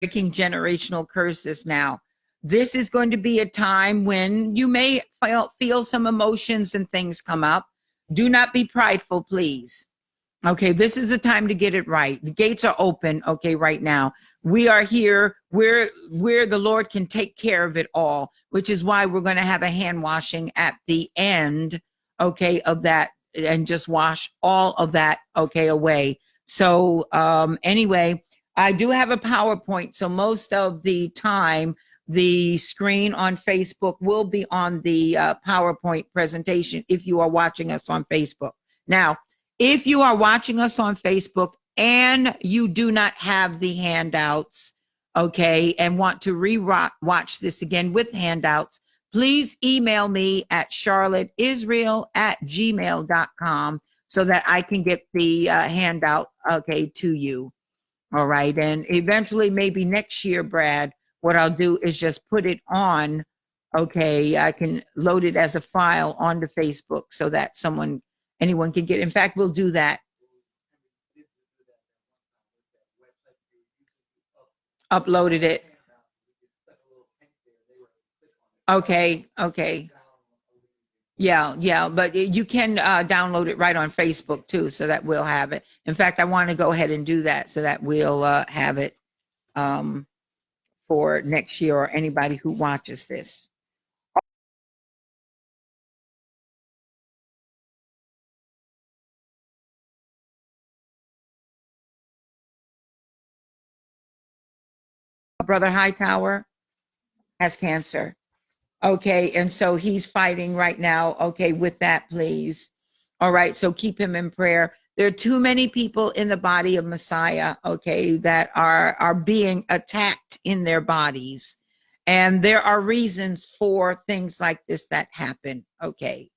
breaking generational curses now. This is going to be a time when you may feel some emotions and things come up. Do not be prideful, please. Okay, this is the time to get it right. The gates are open, okay, right now. We are here where the Lord can take care of it all, which is why we're going to have a hand washing at the end, okay, of that, and just wash all of that, okay, away. So anyway, I do have a PowerPoint. So most of the time, the screen on Facebook will be on the PowerPoint presentation if you are watching us on Facebook. Now, if you are watching us on Facebook and you do not have the handouts, okay, and want to watch this again with handouts, please email me at charlotteisrael@gmail.com so that I can get the handout, okay, to you. All right. And eventually, maybe next year, Brad, what I'll do is just put it on, okay, I can load it as a file onto Facebook so that anyone can get it. In fact, we'll do that. Uploaded it. Okay. Yeah, but you can download it right on Facebook too, so that we'll have it. In fact, I want to go ahead and do that so that we'll have it for next year or anybody who watches this. Brother Hightower has cancer. Okay, and so he's fighting right now, okay, with that, please. All right, so keep him in prayer. There are too many people in the body of Messiah, okay, that are being attacked in their bodies. And there are reasons for things like this that happen, okay.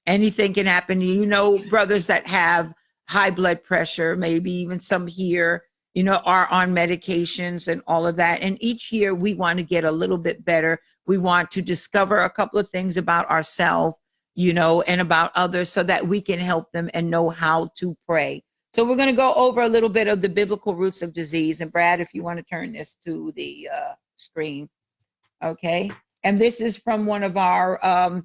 Anything can happen. You know, brothers that have high blood pressure, maybe even some here, you know, are on medications and all of that. And each year we want to get a little bit better. We want to discover a couple of things about ourselves, you know, and about others so that we can help them and know how to pray. So we're going to go over a little bit of the biblical roots of disease. And Brad, if you want to turn this to the screen. Okay. And this is from one of our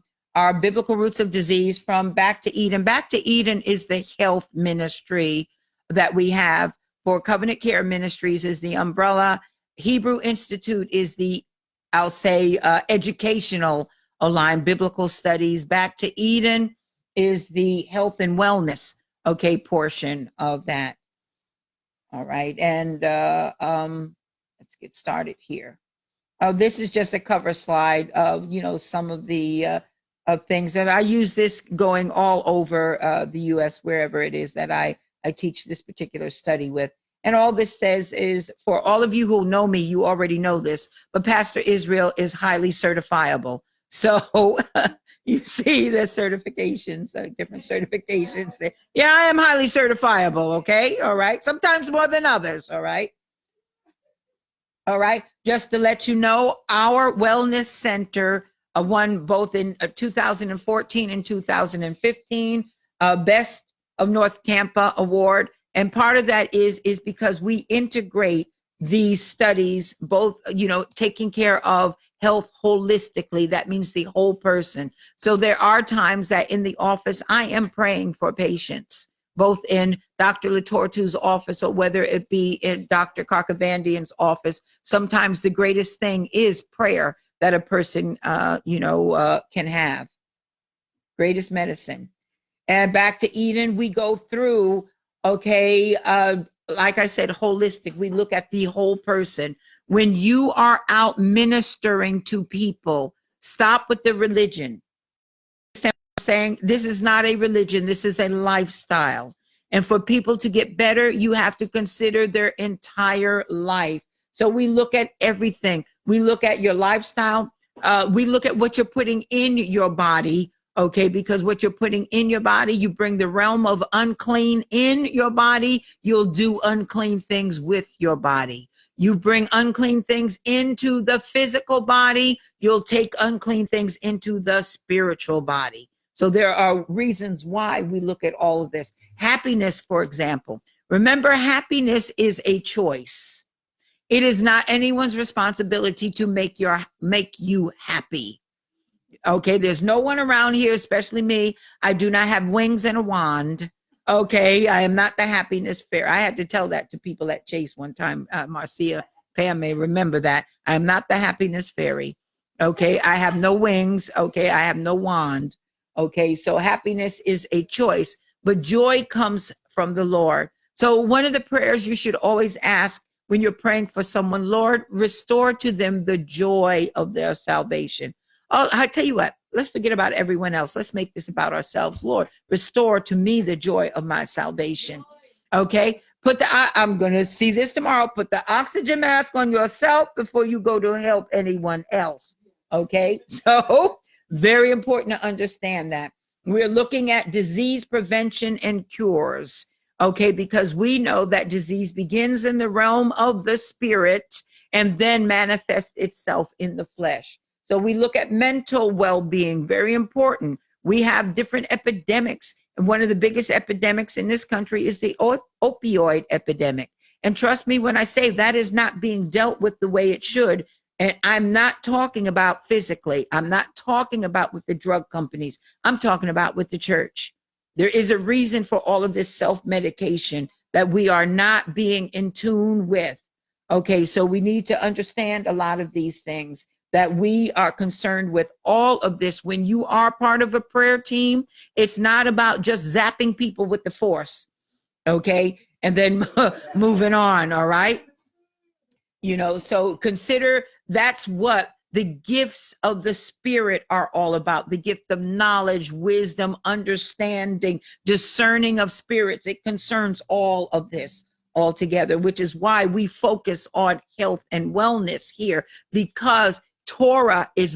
biblical roots of disease from Back to Eden. Back to Eden is the health ministry that we have. For Covenant Care Ministries is the umbrella. Hebrew Institute is the, I'll say, educational line, biblical studies. Back to Eden is the health and wellness, okay, portion of that. All right, and let's get started here. This is just a cover slide of, you know, some of the things that I use this going all over the U.S., wherever it is that I teach this particular study with. And all this says is, for all of you who know me, you already know this, but Pastor Israel is highly certifiable. So you see the certifications, different certifications there. Yeah, I am highly certifiable. Okay. All right. Sometimes more than others. All right. All right. Just to let you know, our wellness center won both in 2014 and 2015 Best of North Tampa Award. And part of that is because we integrate these studies, both, you know, taking care of health holistically. That means the whole person. So there are times that in the office, I am praying for patients, both in Dr. Latortu's office or whether it be in Dr. Karkavandian's office. Sometimes the greatest thing is prayer that a person, can have. Greatest medicine. And Back to Eden, we go through, okay, like I said, holistic. We look at the whole person. When you are out ministering to people, stop with the religion. I'm saying this is not a religion. This is a lifestyle. And for people to get better, you have to consider their entire life. So we look at everything. We look at your lifestyle. We look at what you're putting in your body. Okay, because what you're putting in your body, you bring the realm of unclean in your body, you'll do unclean things with your body. You bring unclean things into the physical body, you'll take unclean things into the spiritual body. So there are reasons why we look at all of this. Happiness, for example. Remember, happiness is a choice. It is not anyone's responsibility to make you happy. Okay, there's no one around here, especially me. I do not have wings and a wand. Okay, I am not the happiness fairy. I had to tell that to people at Chase one time. Marcia, Pam may remember that. I am not the happiness fairy. Okay, I have no wings. Okay, I have no wand. Okay, so happiness is a choice, but joy comes from the Lord. So one of the prayers you should always ask when you're praying for someone, Lord, restore to them the joy of their salvation. Oh, I tell you what, let's forget about everyone else. Let's make this about ourselves. Lord, restore to me the joy of my salvation. Okay, I'm going to see this tomorrow. Put the oxygen mask on yourself before you go to help anyone else. Okay, so very important to understand that. We're looking at disease prevention and cures. Okay, because we know that disease begins in the realm of the spirit and then manifests itself in the flesh. So we look at mental well-being, very important. We have different epidemics. And one of the biggest epidemics in this country is the opioid epidemic. And trust me when I say that is not being dealt with the way it should. And I'm not talking about physically. I'm not talking about with the drug companies. I'm talking about with the church. There is a reason for all of this self-medication that we are not being in tune with. Okay, so we need to understand a lot of these things, that we are concerned with all of this. When you are part of a prayer team, it's not about just zapping people with the force, okay, and then moving on, all right? You know, so consider that's what the gifts of the Spirit are all about. The gift of knowledge, wisdom, understanding, discerning of spirits. It concerns all of this altogether, which is why we focus on health and wellness here, because Torah is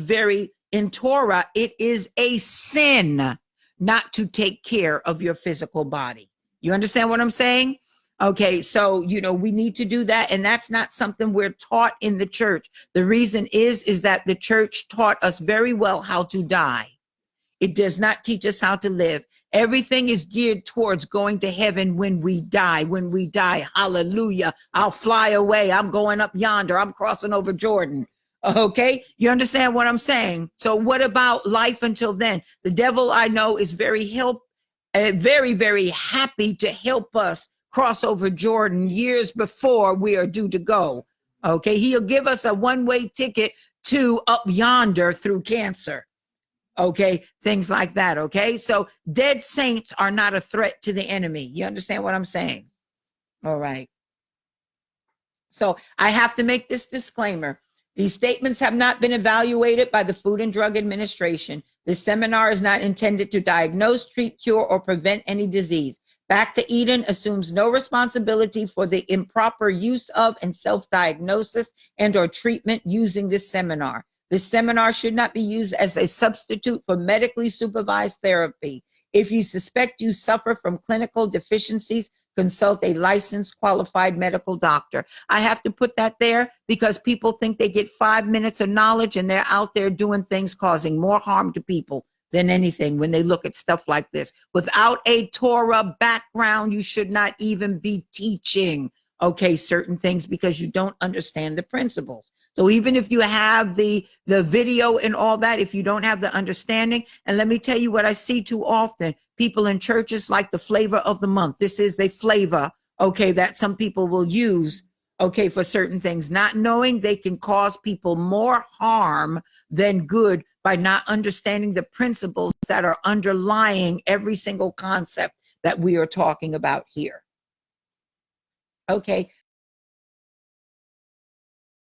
in Torah, it is a sin not to take care of your physical body. You understand what I'm saying? Okay, so, you know, we need to do that. And that's not something we're taught in the church. The reason is that the church taught us very well how to die. It does not teach us how to live. Everything is geared towards going to heaven when we die. When we die, hallelujah, I'll fly away. I'm going up yonder. I'm crossing over Jordan. Okay, you understand what I'm saying? So what about life until then? The devil, I know, is very, very happy to help us cross over Jordan years before we are due to go. Okay, he'll give us a one-way ticket to up yonder through cancer. Okay, things like that. Okay, so dead saints are not a threat to the enemy. You understand what I'm saying? All right. So I have to make this disclaimer. These statements have not been evaluated by the Food and Drug Administration. This seminar is not intended to diagnose, treat, cure, or prevent any disease. Back to Eden assumes no responsibility for the improper use of and self-diagnosis and or treatment using this seminar. This seminar should not be used as a substitute for medically supervised therapy. If you suspect you suffer from clinical deficiencies, consult a licensed, qualified medical doctor. I have to put that there because people think they get 5 minutes of knowledge and they're out there doing things causing more harm to people than anything when they look at stuff like this. Without a Torah background, you should not even be teaching, okay, certain things because you don't understand the principles. So even if you have the video and all that, if you don't have the understanding, and let me tell you what I see too often, people in churches like the flavor of the month. This is the flavor, okay, that some people will use, okay, for certain things, not knowing they can cause people more harm than good by not understanding the principles that are underlying every single concept that we are talking about here. Okay.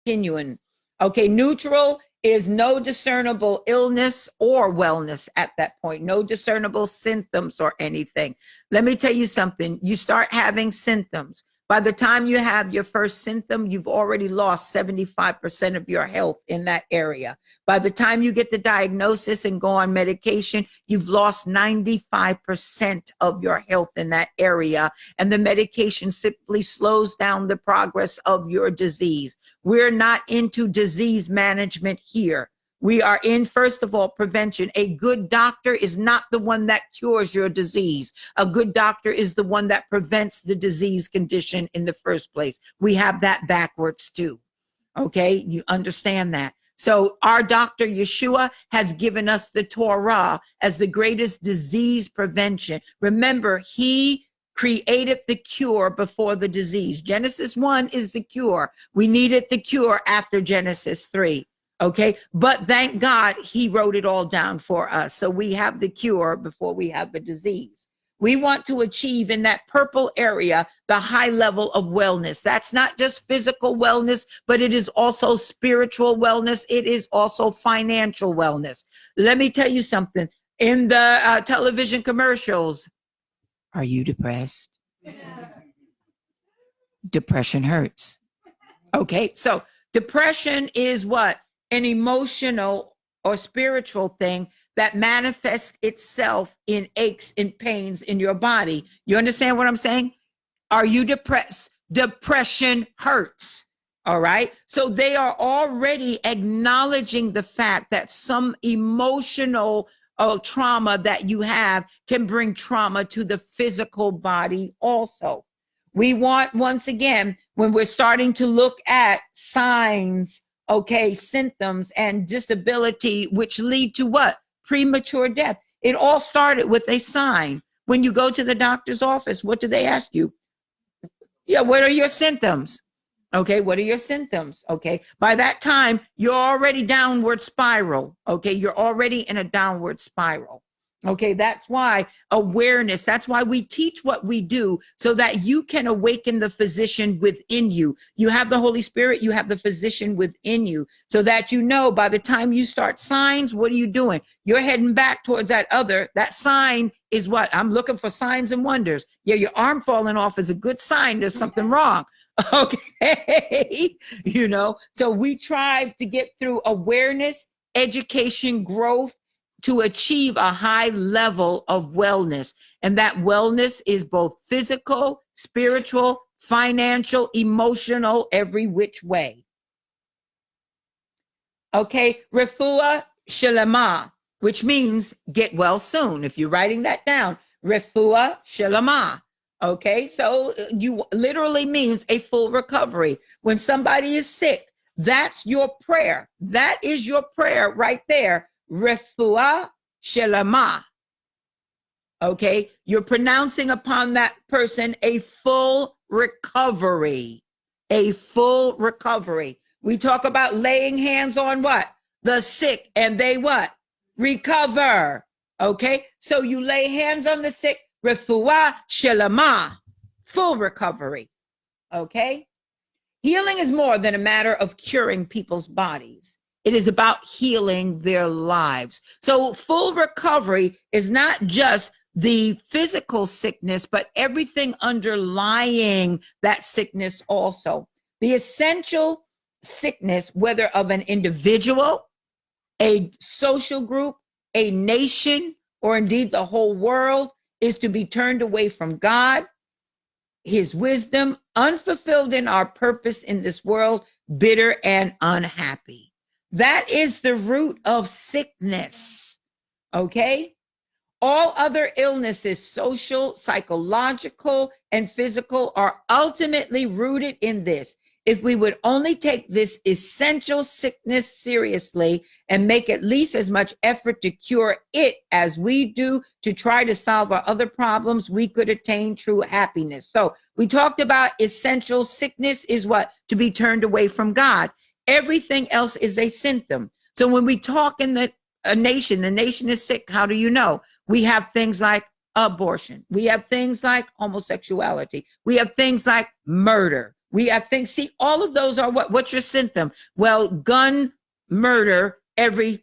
Continuing. Okay, neutral is no discernible illness or wellness at that point, no discernible symptoms or anything. Let me tell you something. You start having symptoms. By the time you have your first symptom, you've already lost 75% of your health in that area. By the time you get the diagnosis and go on medication, you've lost 95% of your health in that area. And the medication simply slows down the progress of your disease. We're not into disease management here. We are in, first of all, prevention. A good doctor is not the one that cures your disease. A good doctor is the one that prevents the disease condition in the first place. We have that backwards too. Okay, you understand that. So our doctor, Yeshua, has given us the Torah as the greatest disease prevention. Remember, he created the cure before the disease. Genesis 1 is the cure. We needed the cure after Genesis 3. Okay, but thank God he wrote it all down for us. So we have the cure before we have the disease. We want to achieve in that purple area the high level of wellness. That's not just physical wellness, but it is also spiritual wellness. It is also financial wellness. Let me tell you something. In the television commercials, are you depressed? Depression hurts. Okay, so depression is what? An emotional or spiritual thing that manifests itself in aches and pains in your body. You understand what I'm saying? Are you depressed? Depression hurts. All right. So they are already acknowledging the fact that some emotional trauma that you have can bring trauma to the physical body also. We want, once again, when we're starting to look at signs, okay, symptoms and disability, which lead to what? Premature death. It all started with a sign. When you go to the doctor's office, what do they ask you? Yeah, what are your symptoms? Okay, what are your symptoms? Okay, by that time, you're already downward spiral. Okay, you're already in a downward spiral. Okay, that's why awareness, that's why we teach what we do, so that you can awaken the physician within you. You have the Holy Spirit, you have the physician within you, so that you know by the time you start signs, what are you doing? You're heading back towards that sign is what? I'm looking for signs and wonders. Yeah, your arm falling off is a good sign there's something wrong. Okay, so we try to get through awareness, education, growth, to achieve a high level of wellness. And that wellness is both physical, spiritual, financial, emotional, every which way. Okay, refuah shalama, which means get well soon. If you're writing that down, refuah shalama. Okay, so you literally means a full recovery. When somebody is sick, that's your prayer. That is your prayer right there. Refuah shalama. Okay, you're pronouncing upon that person a full recovery. A full recovery. We talk about laying hands on what? The sick, and they what? Recover. Okay, so you lay hands on the sick, refuah shalama, full recovery. Okay, healing is more than a matter of curing people's bodies. It is about healing their lives. So full recovery is not just the physical sickness, but everything underlying that sickness also. The essential sickness, whether of an individual, a social group, a nation, or indeed the whole world, is to be turned away from God, his wisdom, unfulfilled in our purpose in this world, bitter and unhappy. That is the root of sickness, okay? All other illnesses, social, psychological, and physical, are ultimately rooted in this. If we would only take this essential sickness seriously and make at least as much effort to cure it as we do to try to solve our other problems, we could attain true happiness. So we talked about essential sickness is what? To be turned away from God. Everything else is a symptom. So when we talk in the nation is sick. How do you know? We have things like abortion. We have things like homosexuality. We have things like murder. We have things, see, all of those are what? What's your symptom? Well, gun murder every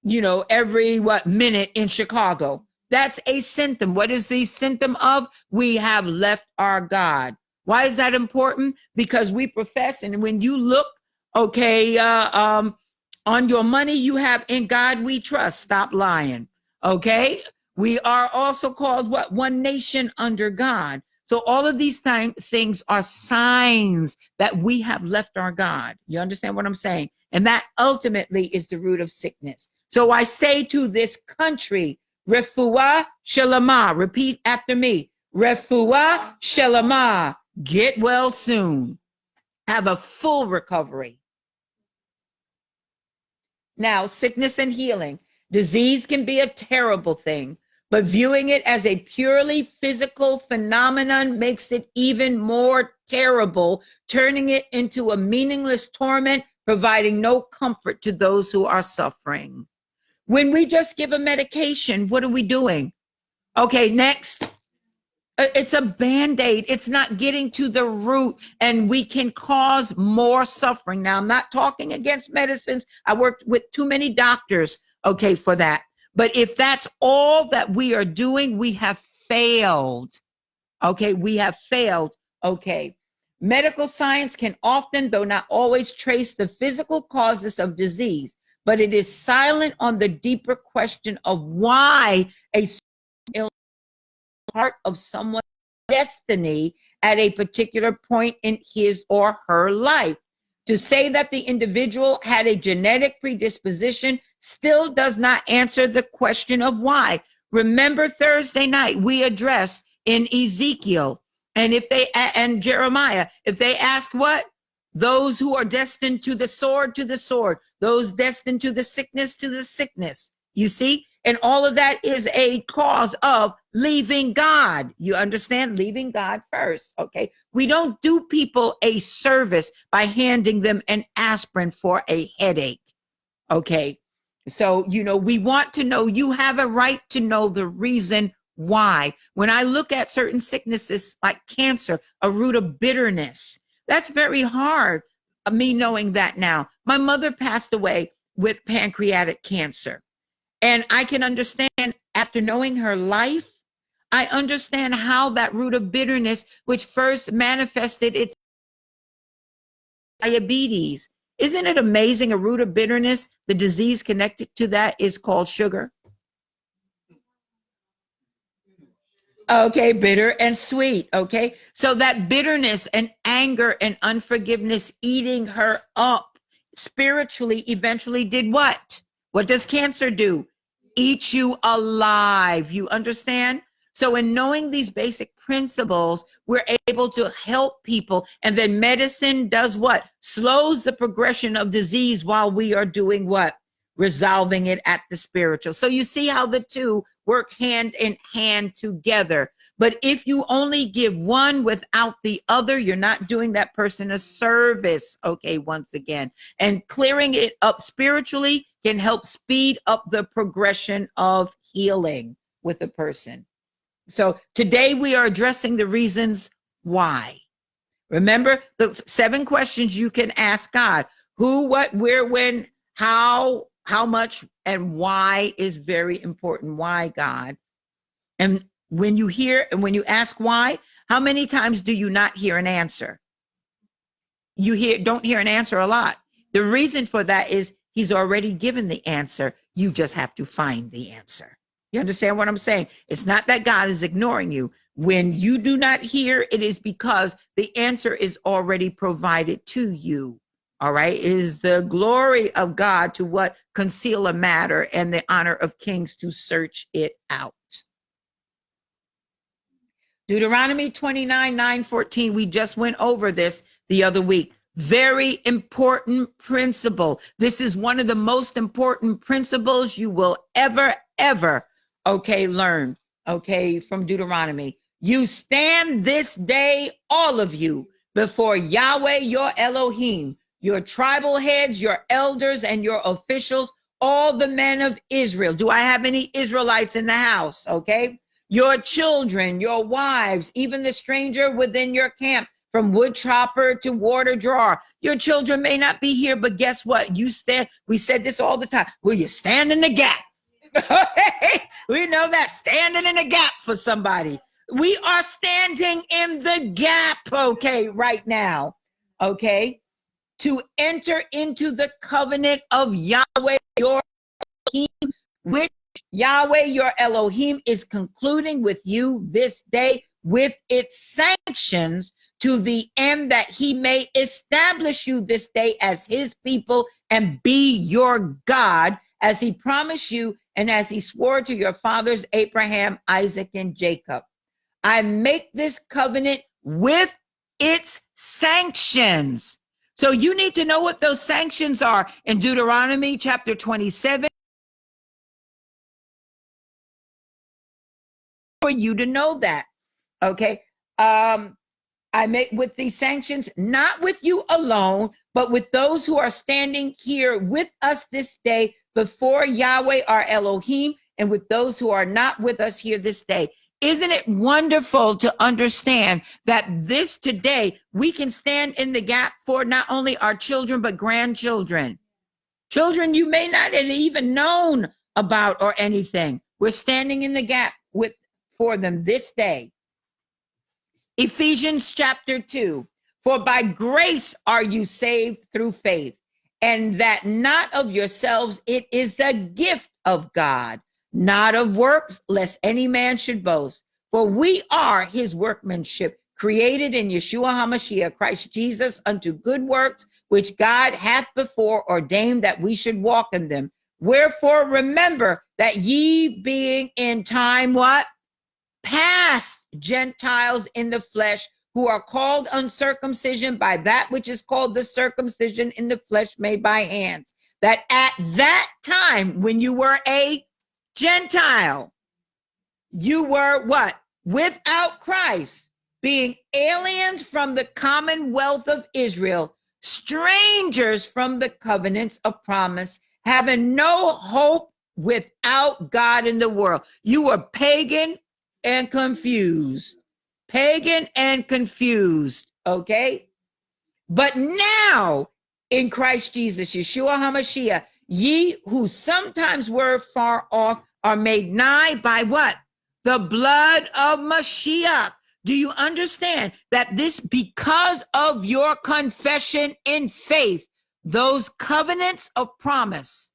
minute in Chicago. That's a symptom. What is the symptom of? We have left our God. Why is that important? Because we profess, and when you look, on your money, you have "In God We Trust." Stop lying. Okay. We are also called what? One nation under God. So all of these things are signs that we have left our God. You understand what I'm saying? And that ultimately is the root of sickness. So I say to this country, Refuah Shalama, repeat after me. Refuah Shalama, get well soon. Have a full recovery. Now, sickness and healing. Disease can be a terrible thing, but viewing it as a purely physical phenomenon makes it even more terrible, turning it into a meaningless torment, providing no comfort to those who are suffering. When we just give a medication, what are we doing? Okay, next. It's a Band-Aid. It's not getting to the root, and we can cause more suffering. Now, I'm not talking against medicines. I worked with too many doctors, okay, for that. But if that's all that we are doing, we have failed. Okay, we have failed. Okay. Medical science can often, though not always, trace the physical causes of disease, but it is silent on the deeper question of why a illness is part of someone's destiny at a particular point in his or her life. To say that the individual had a genetic predisposition still does not answer the question of why. Remember Thursday night, we addressed in Ezekiel and Jeremiah, if they ask what? Those who are destined to the sword, those destined to the sickness. You see? And all of that is a cause of leaving God. You understand? Leaving God first. Okay. We don't do people a service by handing them an aspirin for a headache. Okay. So, we want to know, you have a right to know the reason why. When I look at certain sicknesses like cancer, a root of bitterness, that's very hard. Me knowing that now. My mother passed away with pancreatic cancer. And I can understand, after knowing her life, I understand how that root of bitterness, which first manifested its diabetes. Isn't it amazing? A root of bitterness, the disease connected to that is called sugar. Okay, bitter and sweet. Okay. So that bitterness and anger and unforgiveness eating her up spiritually eventually did what? What does cancer do? Eat you alive. You understand? So in knowing these basic principles, we're able to help people. And then medicine does what? Slows the progression of disease while we are doing what? Resolving it at the spiritual. So you see how the two work hand in hand together. But if you only give one without the other, you're not doing that person a service. Okay, once again. And clearing it up spiritually can help speed up the progression of healing with a person. So today we are addressing the reasons why. Remember the 7 questions you can ask God: who, what, where, when, how much, and why is very important. Why, God? And when you ask why, how many times do you not hear an answer? You don't hear an answer a lot. The reason for that is he's already given the answer. You just have to find the answer. You understand what I'm saying? It's not that God is ignoring you. When you do not hear, it is because the answer is already provided to you. All right. It is the glory of God to what? Conceal a matter, and the honor of kings to search it out. Deuteronomy 29:9-14. We just went over this the other week. Very important principle. This is one of the most important principles you will ever, learn, from Deuteronomy. You stand this day, all of you, before Yahweh, your Elohim, your tribal heads, your elders, and your officials, all the men of Israel. Do I have any Israelites in the house? Okay. Your children, your wives, even the stranger within your camp, from wood chopper to water drawer. Your children may not be here, but guess what? You stand. We said this all the time. Will you stand in the gap? We know that, standing in the gap for somebody. We are standing in the gap, right now, to enter into the covenant of Yahweh, your Elohim, which Yahweh, your Elohim, is concluding with you this day with its sanctions, to the end that he may establish you this day as his people and be your God, as he promised you and as he swore to your fathers Abraham, Isaac, and Jacob. I make this covenant with its sanctions. So you need to know what those sanctions are in Deuteronomy chapter 27 for you to know that. Okay. I make with these sanctions, not with you alone, but with those who are standing here with us this day before Yahweh our Elohim, and with those who are not with us here this day. Isn't it wonderful to understand that this today we can stand in the gap for not only our children, but grandchildren, children you may not have even known about or anything. We're standing in the gap for them this day. Ephesians chapter 2, for by grace are you saved through faith, and that not of yourselves, it is the gift of God, not of works, lest any man should boast. For we are his workmanship, created in Yeshua HaMashiach, Christ Jesus, unto good works, which God hath before ordained that we should walk in them. Wherefore remember that ye being in time, what? Past, Gentiles in the flesh, who are called uncircumcision by that which is called the circumcision in the flesh made by hands, that at that time when you were a Gentile, you were what? Without Christ, being aliens from the commonwealth of Israel, strangers from the covenants of promise, having no hope without God in the world. You were pagan and confused. Pagan and confused, okay? But now, in Christ Jesus, Yeshua HaMashiach, ye who sometimes were far off are made nigh by what? The blood of Mashiach. Do you understand that this, because of your confession in faith, those covenants of promise,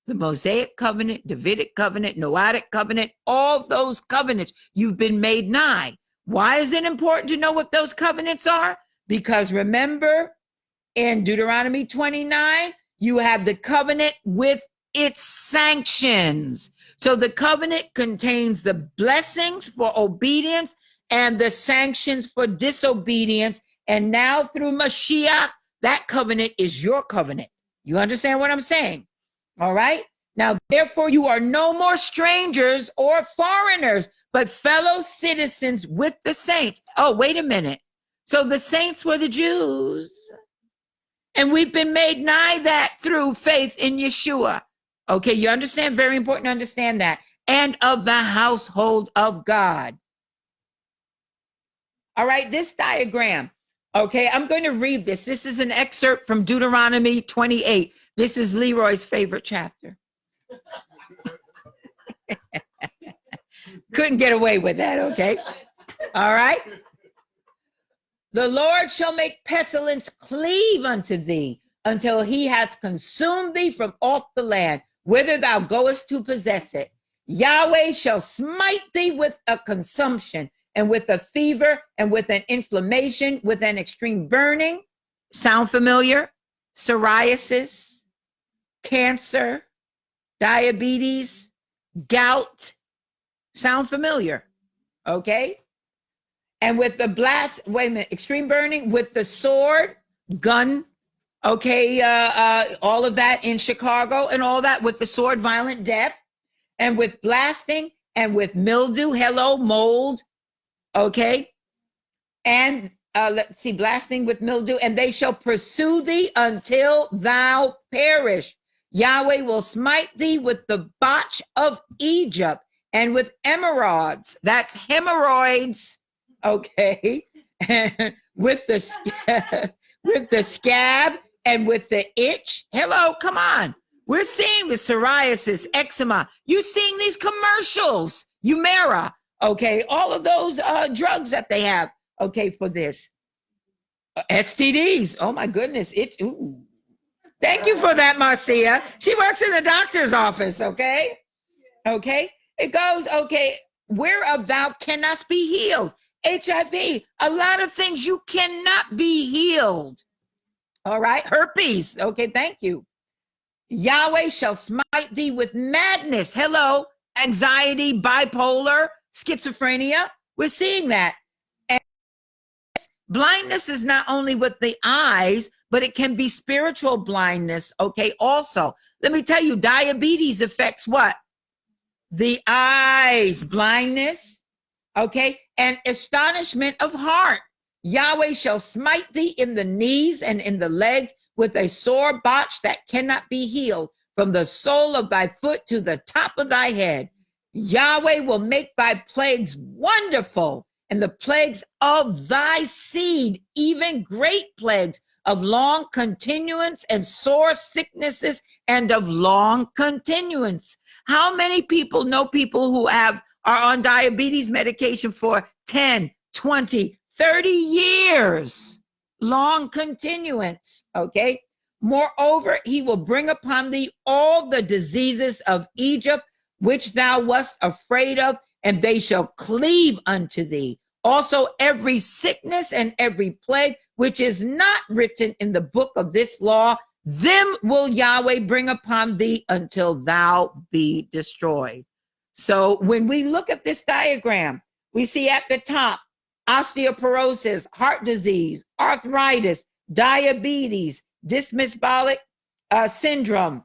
the Mosaic covenant, Davidic covenant, Noahic covenant, all those covenants, you've been made nigh. Why is it important to know what those covenants are? Because remember, in Deuteronomy 29, you have the covenant with its sanctions. So the covenant contains the blessings for obedience and the sanctions for disobedience. And now through Mashiach, that covenant is your covenant. You understand what I'm saying? All right. Now, therefore, you are no more strangers or foreigners, but fellow citizens with the saints. Oh, wait a minute. So the saints were the Jews. And we've been made nigh that through faith in Yeshua. Okay, you understand? Very important to understand that. And of the household of God. All right, this diagram. Okay, I'm going to read this. This is an excerpt from Deuteronomy 28. This is Leroy's favorite chapter. Couldn't get away with that, okay? All right. The Lord shall make pestilence cleave unto thee until he hath consumed thee from off the land, whither thou goest to possess it. Yahweh shall smite thee with a consumption and with a fever and with an inflammation, with an extreme burning. Sound familiar? Psoriasis, cancer, diabetes, gout. Sound familiar? Okay. And with the blast, wait a minute, extreme burning, with the sword, gun, okay, all of that in Chicago and all that, with the sword, violent death, and with blasting and with mildew, hello, mold, okay, and let's see, blasting with mildew, and they shall pursue thee until thou perish. Yahweh will smite thee with the botch of Egypt and with emerods, that's hemorrhoids, okay, and with the scab and with the itch. Hello, come on. We're seeing the psoriasis, eczema. You're seeing these commercials, Humira, okay, all of those drugs that they have, okay, for this. STDs, oh my goodness, itch. Ooh. Thank you for that, Marcia. She works in the doctor's office, okay? Okay, it goes, okay, whereof thou cannot be healed. HIV, a lot of things you cannot be healed. All right, herpes. Okay, thank you. Yahweh shall smite thee with madness. Hello, anxiety, bipolar, schizophrenia. We're seeing that. And blindness is not only with the eyes, but it can be spiritual blindness. Okay, also, let me tell you, diabetes affects what? The eyes, blindness. Okay, and astonishment of heart. Yahweh shall smite thee in the knees and in the legs with a sore botch that cannot be healed, from the sole of thy foot to the top of thy head. Yahweh will make thy plagues wonderful, and the plagues of thy seed, even great plagues of long continuance and sore sicknesses and of long continuance. How many people know people who are on diabetes medication for 10, 20, 30 years? Long continuance, okay? Moreover, he will bring upon thee all the diseases of Egypt, which thou wast afraid of, and they shall cleave unto thee. Also, every sickness and every plague, which is not written in the book of this law, them will Yahweh bring upon thee until thou be destroyed. So when we look at this diagram, we see at the top, osteoporosis, heart disease, arthritis, diabetes, metabolic syndrome,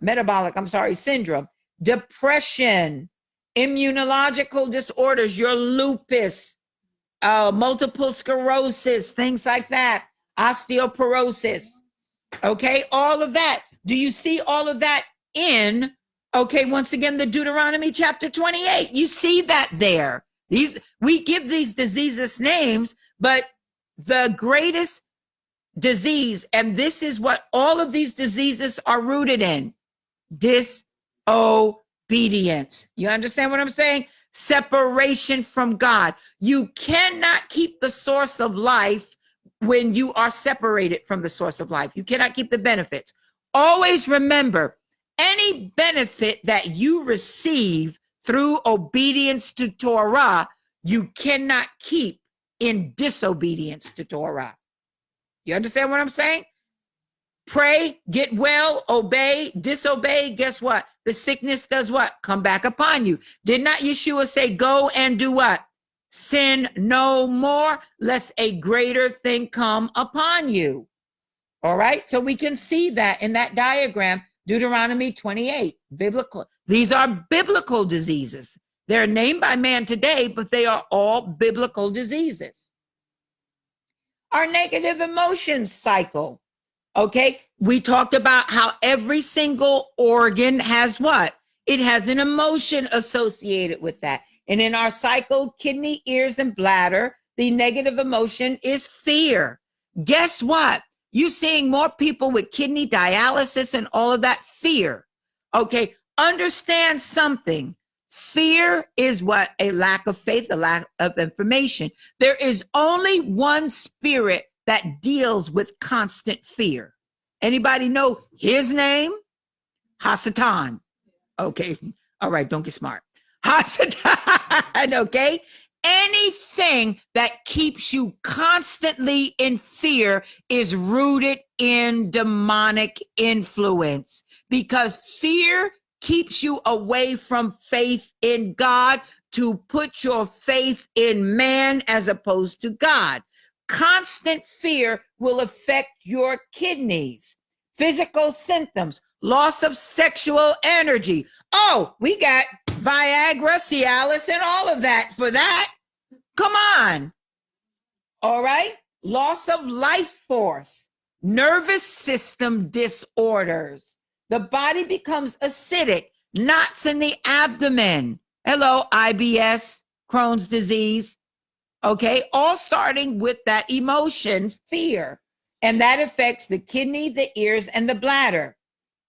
depression, immunological disorders, your lupus, multiple sclerosis, things like that, osteoporosis. Okay, all of that. Do you see all of that in, okay, once again, the Deuteronomy chapter 28? You see that there. We give these diseases names, but the greatest disease, and this is what all of these diseases are rooted in, disobedience. You understand what I'm saying? Separation from God. You cannot keep the source of life when you are separated from the source of life. You cannot keep the benefits. Always remember, any benefit that you receive through obedience to Torah, you cannot keep in disobedience to Torah. You understand what I'm saying? Pray, get well, obey, disobey. Guess what? The sickness does what? Come back upon you. Did not Yeshua say, go and do what? Sin no more, lest a greater thing come upon you. All right. So we can see that in that diagram, Deuteronomy 28, biblical. These are biblical diseases. They're named by man today, but they are all biblical diseases. Our negative emotions cycle. Okay. We talked about how every single organ has what? It has an emotion associated with that. And in our cycle, kidney, ears, and bladder, the negative emotion is fear. Guess what? You're seeing more people with kidney dialysis and all of that fear. Okay. Understand something. Fear is what? A lack of faith, a lack of information. There is only one spirit that deals with constant fear. Anybody know his name? Hasatan. Okay. All right. Don't get smart. Hasatan. Okay. Anything that keeps you constantly in fear is rooted in demonic influence, because fear keeps you away from faith in God to put your faith in man as opposed to God. Constant fear will affect your kidneys. Physical symptoms, loss of sexual energy. Oh, we got Viagra, Cialis, and all of that for that. Come on. All right. Loss of life force, nervous system disorders. The body becomes acidic, knots in the abdomen. Hello, IBS, Crohn's disease. Okay. All starting with that emotion, fear. And that affects the kidney, the ears, and the bladder.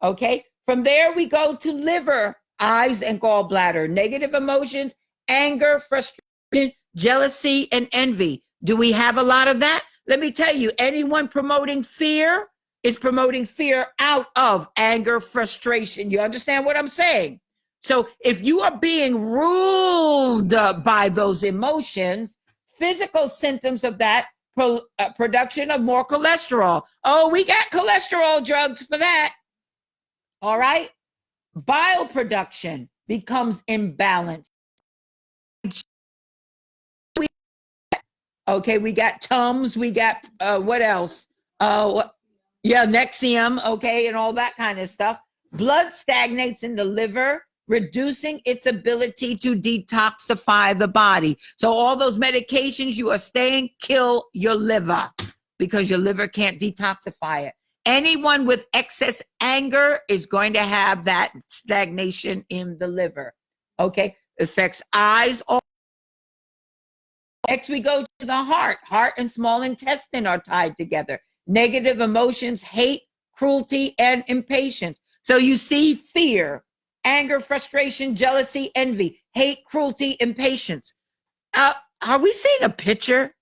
Okay. From there, we go to liver, eyes, and gallbladder. Negative emotions, anger, frustration, jealousy, and envy. Do we have a lot of that? Let me tell you, anyone promoting fear is promoting fear out of anger, frustration. You understand what I'm saying? So if you are being ruled by those emotions, Physical symptoms of that, production of more cholesterol. Oh, we got cholesterol drugs for that. All right. Bile production becomes imbalanced. Okay, we got Tums, we got what else? Yeah, Nexium, okay, and all that kind of stuff. Blood stagnates in the liver, reducing its ability to detoxify the body. So all those medications you are staying kill your liver because your liver can't detoxify it. Anyone with excess anger is going to have that stagnation in the liver. Okay, affects eyes. Next, we go to the heart. Heart and small intestine are tied together. Negative emotions, hate, cruelty, and impatience. So you see fear, anger, frustration, jealousy, envy, hate, cruelty, impatience. Are we seeing a picture?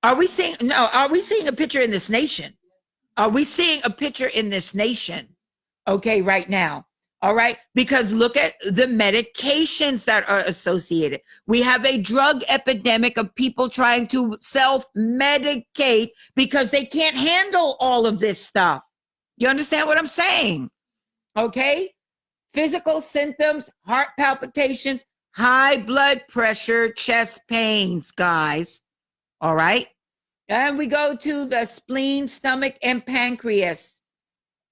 Are we seeing a picture in this nation? Are we seeing a picture in this nation? Okay, right now. All right, because look at the medications that are associated. We have a drug epidemic of people trying to self-medicate because they can't handle all of this stuff. You understand what I'm saying? Okay, physical symptoms, heart palpitations, high blood pressure, chest pains, guys. All right, and we go to the spleen, stomach, and pancreas.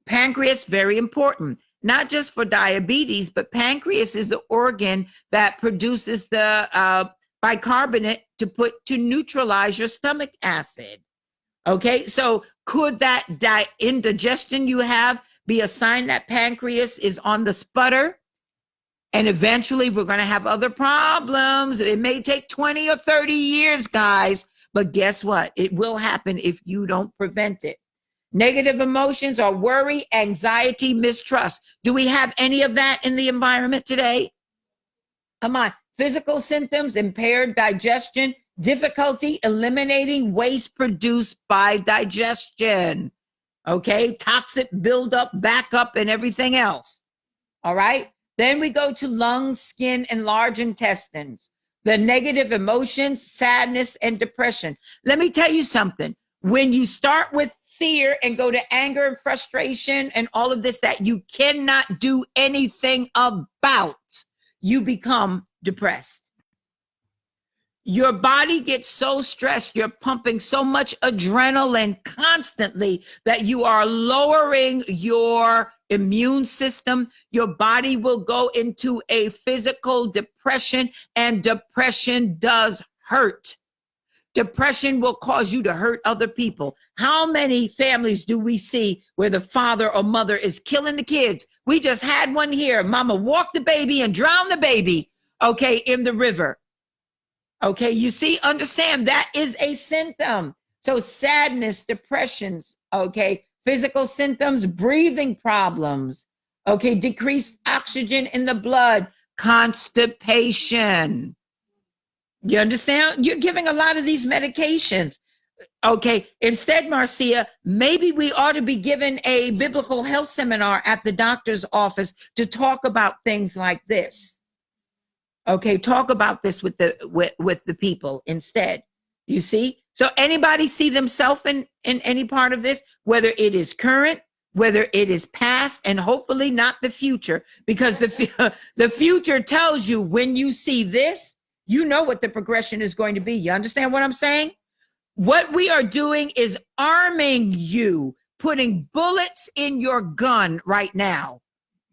Pancreas, very important. Not just for diabetes, but pancreas is the organ that produces the bicarbonate to neutralize your stomach acid. Okay, so could that indigestion you have be a sign that pancreas is on the sputter? And eventually we're going to have other problems. It may take 20 or 30 years, guys, but guess what? It will happen if you don't prevent it. Negative emotions are worry, anxiety, mistrust. Do we have any of that in the environment today? Come on. Physical symptoms, impaired digestion, difficulty eliminating waste produced by digestion. Okay, toxic buildup, backup, and everything else. All right. Then we go to lungs, skin, and large intestines. The negative emotions, sadness, and depression. Let me tell you something. When you start with fear and go to anger and frustration and all of this that you cannot do anything about, you become depressed. Your body gets so stressed, you're pumping so much adrenaline constantly that you are lowering your immune system. Your body will go into a physical depression, and depression does hurt. Depression will cause you to hurt other people. How many families do we see where the father or mother is killing the kids? We just had one here. Mama walked the baby and drowned the baby, okay, in the river. Okay, you see, understand that is a symptom. So sadness, depressions, okay, physical symptoms, breathing problems, okay, decreased oxygen in the blood, constipation. You understand? You're giving a lot of these medications. Okay, instead, Marcia, maybe we ought to be given a biblical health seminar at the doctor's office to talk about things like this. Okay, talk about this with the people instead. You see? So anybody see themselves in any part of this, whether it is current, whether it is past, and hopefully not the future, because the future tells you when you see this, you know what the progression is going to be. You understand what I'm saying? What we are doing is arming you, putting bullets in your gun right now.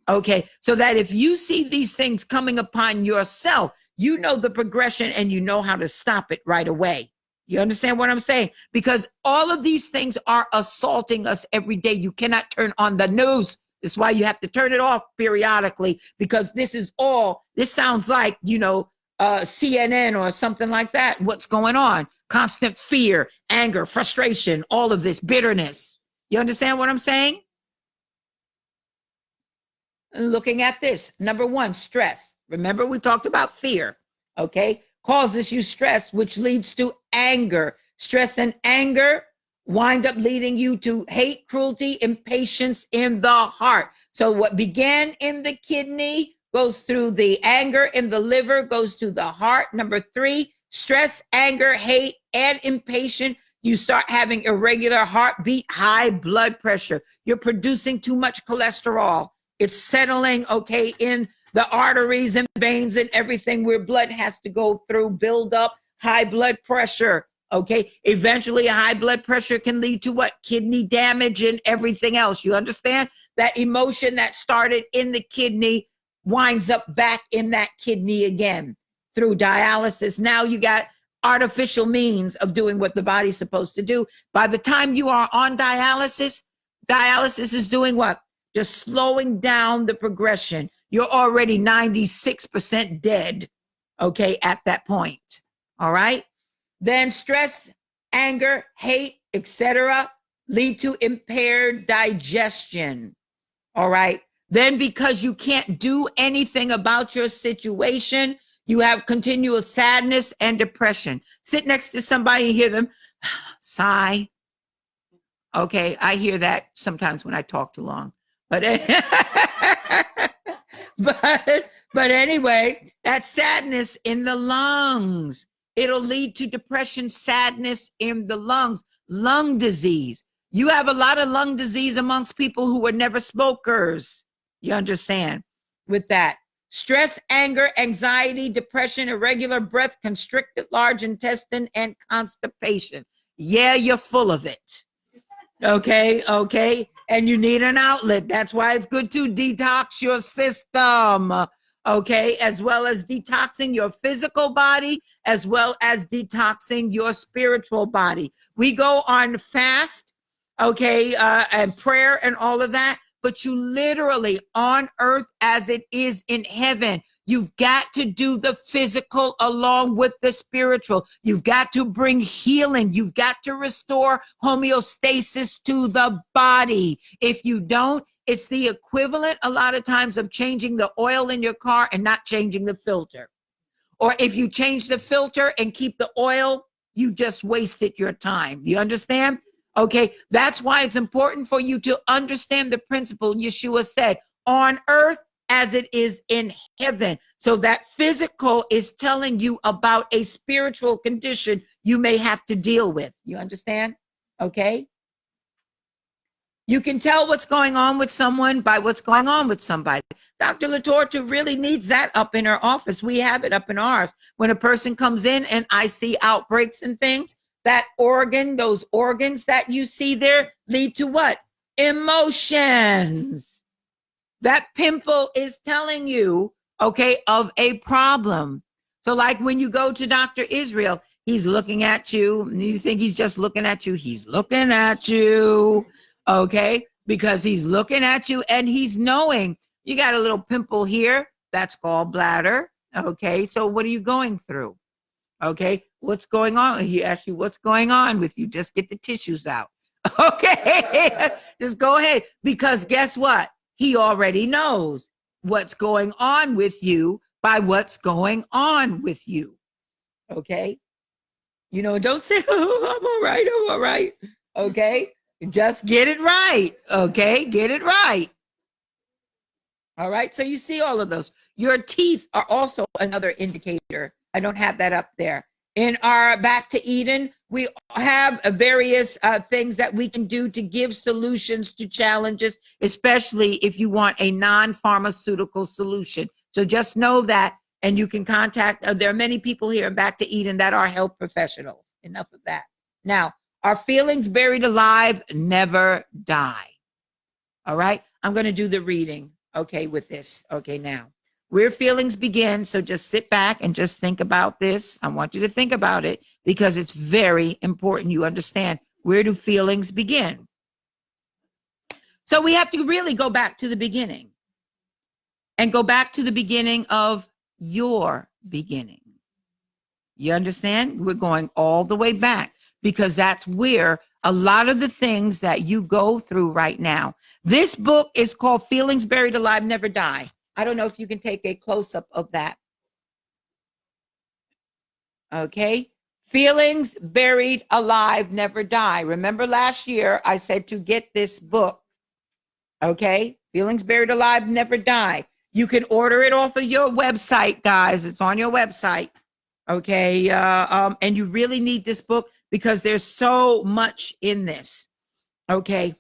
Okay, so that if you see these things coming upon yourself, you know the progression and you know how to stop it right away. You understand what I'm saying? Because all of these things are assaulting us every day. You cannot turn on the news. That's why you have to turn it off periodically, because this sounds like, CNN or something like that. What's going on? Constant fear, anger, frustration, all of this bitterness. You understand what I'm saying? Looking at this, number one, stress. Remember, we talked about fear, okay? Causes you stress, which leads to anger. Stress and anger wind up leading you to hate, cruelty, impatience in the heart. So what began in the kidney goes through the anger in the liver, goes to the heart. Number three, Stress, anger, hate, and impatient. You start having irregular heartbeat, high blood pressure. You're producing too much cholesterol. It's settling, okay, in the arteries and veins and everything where blood has to go through, build up, high blood pressure. Okay, eventually high blood pressure can lead to what? Kidney damage and everything else. You understand? That emotion that started in the kidney winds up back in that kidney again through dialysis. Now you got artificial means of doing what the body's supposed to do. By the time you are on dialysis, dialysis is doing what? Just slowing down the progression. You're already 96% dead, okay, at that point. All right? Then stress, anger, hate, etc. lead to impaired digestion. All right. Then because you can't do anything about your situation, you have continual sadness and depression. Sit next to somebody and hear them sigh. Okay, I hear that sometimes when I talk too long. But but anyway, that's sadness in the lungs. It'll lead to depression, sadness in the lungs, lung disease. You have a lot of lung disease amongst people who were never smokers. You understand? With that, stress, anger, anxiety, depression, irregular breath, constricted large intestine, and constipation. Yeah, you're full of it. Okay. And you need an outlet. That's why it's good to detox your system. Okay, as well as detoxing your physical body, as well as detoxing your spiritual body. We go on fast, okay, and prayer and all of that, but you literally on earth as it is in heaven. You've got to do the physical along with the spiritual. You've got to bring healing. You've got to restore homeostasis to the body. If you don't, it's the equivalent a lot of times of changing the oil in your car and not changing the filter. Or if you change the filter and keep the oil, you just wasted your time. You understand? Okay, that's why it's important for you to understand the principle Yeshua said, on earth as it is in heaven. So that physical is telling you about a spiritual condition you may have to deal with. You understand? Okay. You can tell what's going on with someone by what's going on with somebody. Dr. LaTorta really needs that up in her office. We have it up in ours. When a person comes in and I see outbreaks and things, that organ, those organs that you see there lead to what? Emotions. That pimple is telling you, okay, of a problem. So like when you go to Dr. Israel, he's looking at you and you think he's just looking at you. He's looking at you. Okay, because he's looking at you and he's knowing you got a little pimple here. That's gallbladder. Okay, so what are you going through? Okay, what's going on? He asks you, what's going on with you? Just get the tissues out. Okay, just go ahead. Because guess what? He already knows what's going on with you by what's going on with you. Okay, you know, don't say, oh, I'm all right. Okay. Just get it right, okay? Get it right. All right, so you see all of those. Your teeth are also another indicator. I don't have that up there. In our Back to Eden, we have various things that we can do to give solutions to challenges, especially if you want a non-pharmaceutical solution. So just know that, and you can contact, there are many people here in Back to Eden that are health professionals. Enough of that. Now, our feelings buried alive never die. All right. I'm going to do the reading. Okay. With this. Okay. Now where feelings begin. So just sit back and just think about this. I want you to think about it because it's very important. You understand, where do feelings begin? So we have to really go back to the beginning and go back to the beginning of your beginning. You understand? We're going all the way back, because that's where a lot of the things that you go through right now. This book is called Feelings Buried Alive Never Die. I don't know if you can take a close-up of that. Okay. Feelings Buried Alive Never Die. Remember last year I said to get this book. Okay. Feelings Buried Alive Never Die. You can order it off of your website, guys. It's on your website. Okay. And you really need this book because there's so much in this. Okay.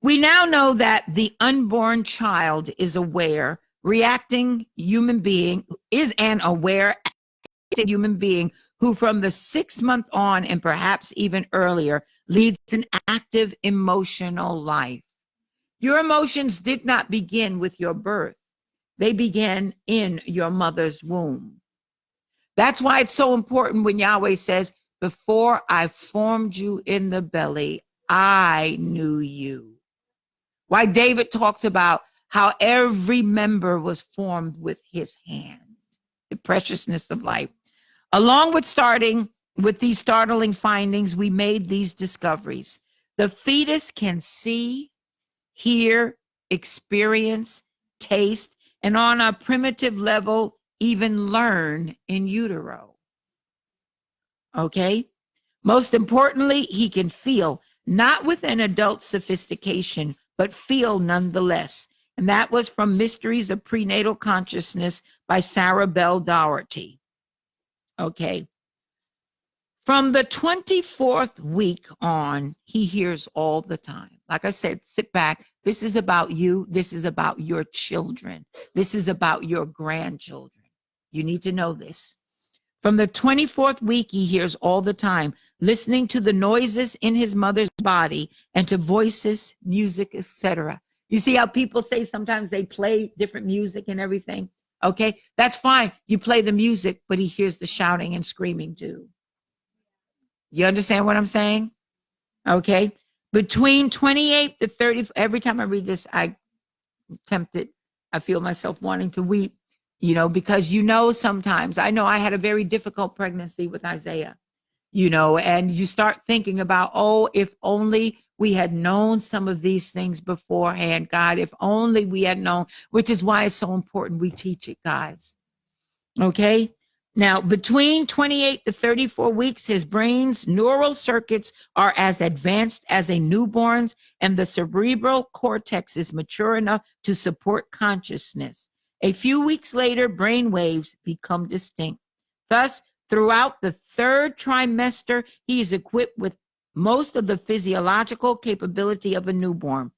We now know that the unborn child is aware, reacting human being, is an aware human being who from the 6th month on and perhaps even earlier leads an active emotional life. Your emotions did not begin with your birth. They began in your mother's womb. That's why it's so important when Yahweh says, before I formed you in the belly, I knew you. Why David talks about how every member was formed with his hand, the preciousness of life. Along with starting with these startling findings, we made these discoveries. The fetus can see, hear, experience, taste, and on a primitive level, even learn in utero. Okay? Most importantly, he can feel, not with an adult sophistication, but feel nonetheless. And that was from Mysteries of Prenatal Consciousness by Sarah Bell Doherty. Okay. From the 24th week on, he hears all the time. Like I said, sit back. This is about you. This is about your children. This is about your grandchildren. You need to know this. From the 24th week, he hears all the time, listening to the noises in his mother's body and to voices, music, etc. You see how people say sometimes they play different music and everything? Okay, that's fine. You play the music, but he hears the shouting and screaming too. You understand what I'm saying? Okay. Between 28 to 30, every time I read this, I feel myself wanting to weep, because sometimes I know I had a very difficult pregnancy with Isaiah, and you start thinking about, oh, if only we had known some of these things beforehand, God, if only we had known, which is why it's so important we teach it, guys. Okay. Now, between 28 to 34 weeks, his brain's neural circuits are as advanced as a newborn's, and the cerebral cortex is mature enough to support consciousness. A few weeks later, brain waves become distinct. Thus, throughout the 3rd trimester, he is equipped with most of the physiological capability of a newborn.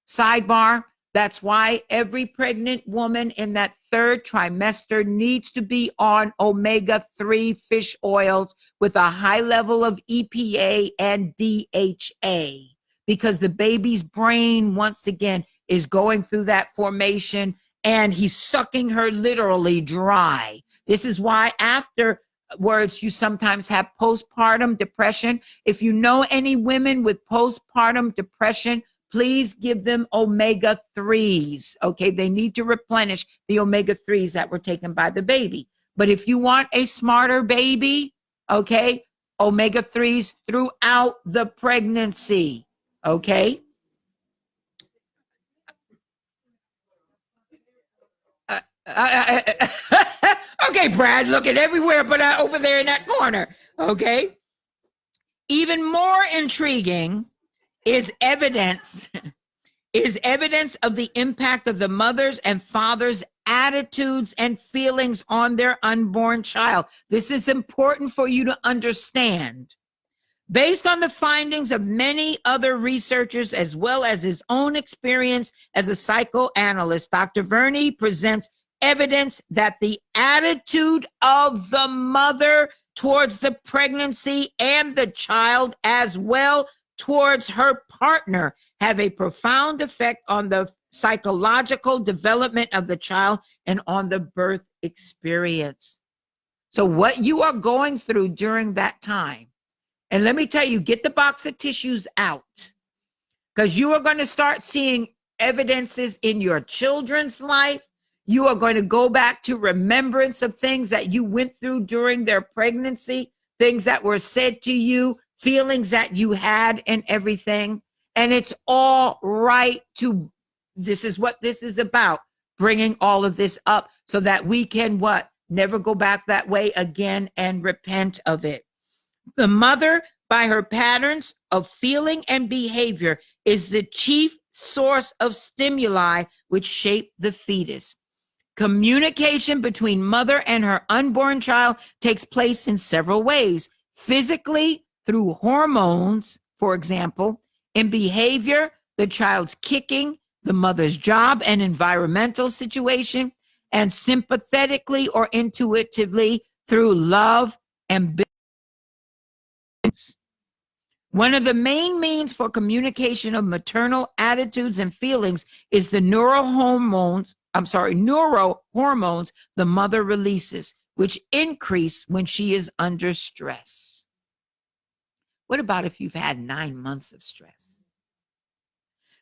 Sidebar, that's why every pregnant woman in that 3rd trimester needs to be on omega-3 fish oils with a high level of EPA and DHA, because the baby's brain, once again, is going through that formation and he's sucking her literally dry. This is why afterwards you sometimes have postpartum depression. If you know any women with postpartum depression, please give them omega-3s. Okay, they need to replenish the omega-3s that were taken by the baby. But if you want a smarter baby, okay, omega-3s throughout the pregnancy. Okay. Okay, Brad, looking everywhere but over there in that corner. Okay. Even more intriguing is evidence of the impact of the mother's and father's attitudes and feelings on their unborn child. This is important for you to understand. Based on the findings of many other researchers, as well as his own experience as a psychoanalyst, Dr. Verney presents evidence that the attitude of the mother towards the pregnancy and the child, as well towards her partner, have a profound effect on the psychological development of the child and on the birth experience. So what you are going through during that time, and let me tell you, get the box of tissues out, because you are going to start seeing evidences in your children's life. You are going to go back to remembrance of things that you went through during their pregnancy, things that were said to you, feelings that you had, and everything. And it's all right to, this is what this is about, bringing all of this up so that we can what? Never go back that way again and repent of it. The mother, by her patterns of feeling and behavior, is the chief source of stimuli which shape the fetus. Communication between mother and her unborn child takes place in several ways. Physically, through hormones, for example. In behavior, the child's kicking, the mother's job and environmental situation, and sympathetically or intuitively through love and business. One of the main means for communication of maternal attitudes and feelings is the neurohormones the mother releases, which increase when she is under stress. What about if you've had 9 months of stress?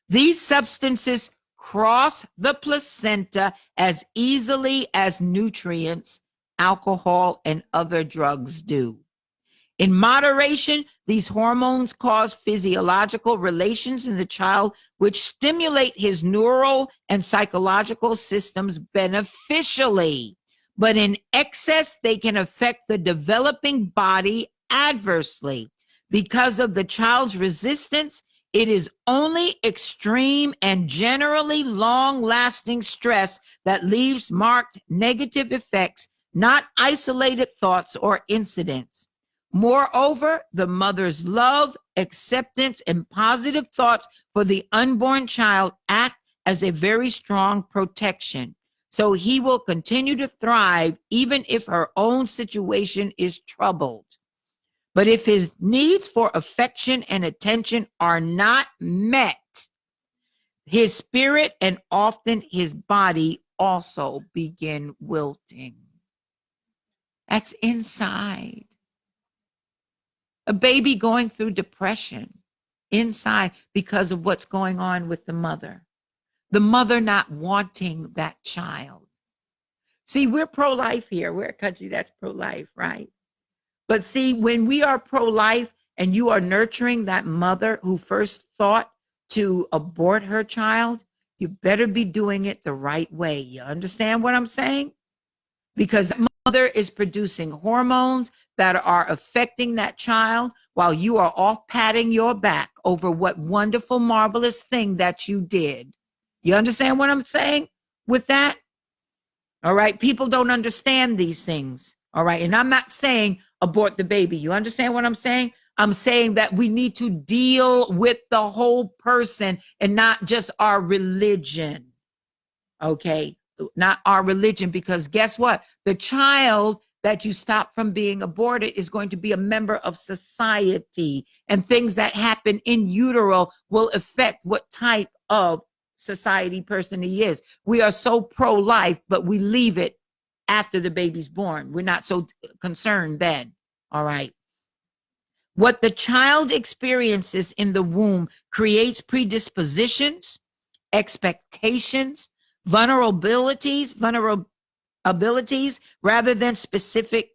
These substances cross the placenta as easily as nutrients, alcohol, and other drugs do. In moderation, these hormones cause physiological relations in the child, which stimulate his neural and psychological systems beneficially. But in excess, they can affect the developing body adversely. Because of the child's resistance, it is only extreme and generally long-lasting stress that leaves marked negative effects, not isolated thoughts or incidents. Moreover, the mother's love, acceptance, and positive thoughts for the unborn child act as a very strong protection. So he will continue to thrive even if her own situation is troubled. But if his needs for affection and attention are not met, his spirit and often his body also begin wilting. That's inside. A baby going through depression inside because of what's going on with the mother. The mother not wanting that child. See, we're pro-life here. We're a country that's pro-life, right? But see, when we are pro-life and you are nurturing that mother who first thought to abort her child, you better be doing it the right way. You understand what I'm saying? Because that mother is producing hormones that are affecting that child while you are off patting your back over what wonderful, marvelous thing that you did. You understand what I'm saying with that? All right. People don't understand these things. All right. And I'm not saying abort the baby. You understand what I'm saying? I'm saying that we need to deal with the whole person and not just our religion. Okay. Not our religion, because guess what? The child that you stop from being aborted is going to be a member of society, and things that happen in utero will affect what type of society person he is. We are so pro-life, but we leave it after the baby's born. We're not so concerned then. All right. What the child experiences in the womb creates predispositions, expectations, vulnerabilities rather than specific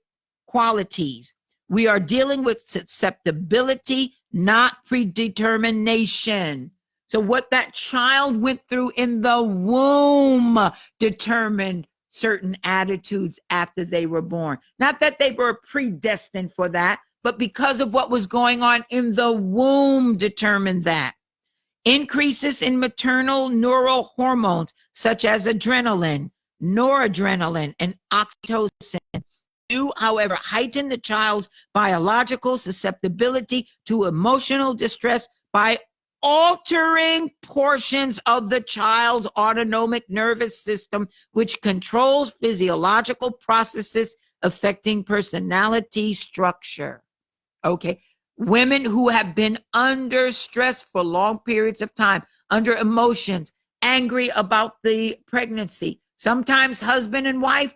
qualities. We are dealing with susceptibility, not predetermination. So what that child went through in the womb determined certain attitudes after they were born. Not that they were predestined for that, but because of what was going on in the womb determined that. Increases in maternal neural hormones such as adrenaline, noradrenaline, and oxytocin do, however, heighten the child's biological susceptibility to emotional distress by altering portions of the child's autonomic nervous system, which controls physiological processes affecting personality structure. Okay. Women who have been under stress for long periods of time, under emotions, angry about the pregnancy. Sometimes husband and wife,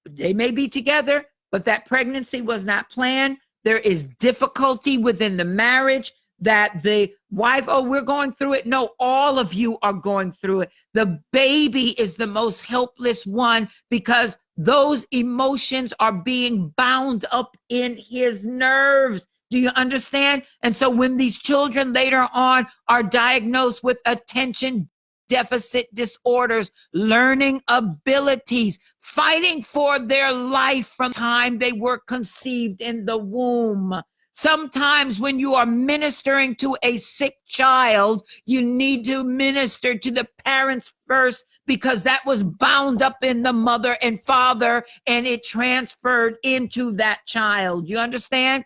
they may be together, but that pregnancy was not planned. There is difficulty within the marriage that the wife, oh, we're going through it. No, all of you are going through it. The baby is the most helpless one because those emotions are being bound up in his nerves. Do you understand? And so when these children later on are diagnosed with attention deficit disorders, learning abilities, fighting for their life from the time they were conceived in the womb. Sometimes when you are ministering to a sick child, you need to minister to the parents first, because that was bound up in the mother and father and it transferred into that child. You understand?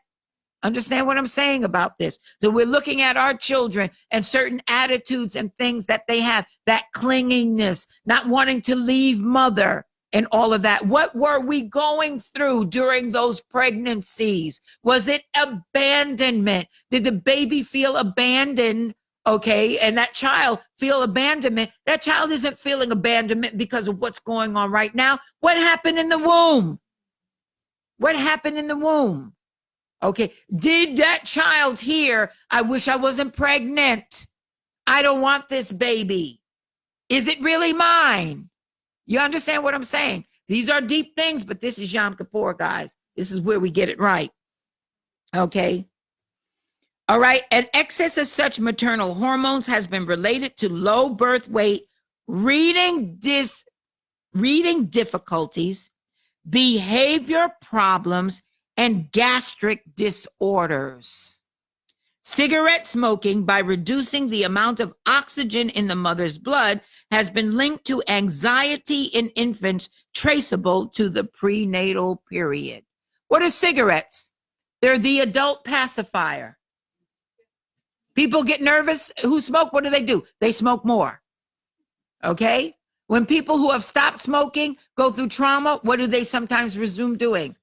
Understand what I'm saying about this? So we're looking at our children and certain attitudes and things that they have, that clinginess, not wanting to leave mother and all of that. What were we going through during those pregnancies? Was it abandonment? Did the baby feel abandoned? Okay, and that child feel abandonment. That child isn't feeling abandonment because of what's going on right now. What happened in the womb? What happened in the womb? Okay, did that child hear, I wish I wasn't pregnant. I don't want this baby. Is it really mine? You understand what I'm saying? These are deep things, but this is Yom Kippur, guys. This is where we get it right. Okay. All right. An excess of such maternal hormones has been related to low birth weight, reading difficulties, behavior problems, and gastric disorders. Cigarette smoking, by reducing the amount of oxygen in the mother's blood, has been linked to anxiety in infants traceable to the prenatal period. What are cigarettes? They're the adult pacifier. People get nervous who smoke. What do? They smoke more. Okay? When people who have stopped smoking go through trauma, what do they sometimes resume doing?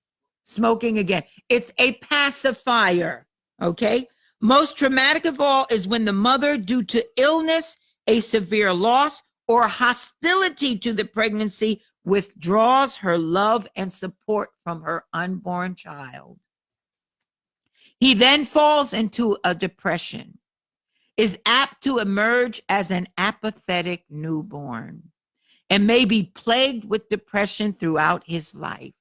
Smoking again. It's a pacifier. Okay? Most traumatic of all is when the mother, due to illness, a severe loss, or hostility to the pregnancy, withdraws her love and support from her unborn child. He then falls into a depression, is apt to emerge as an apathetic newborn, and may be plagued with depression throughout his life.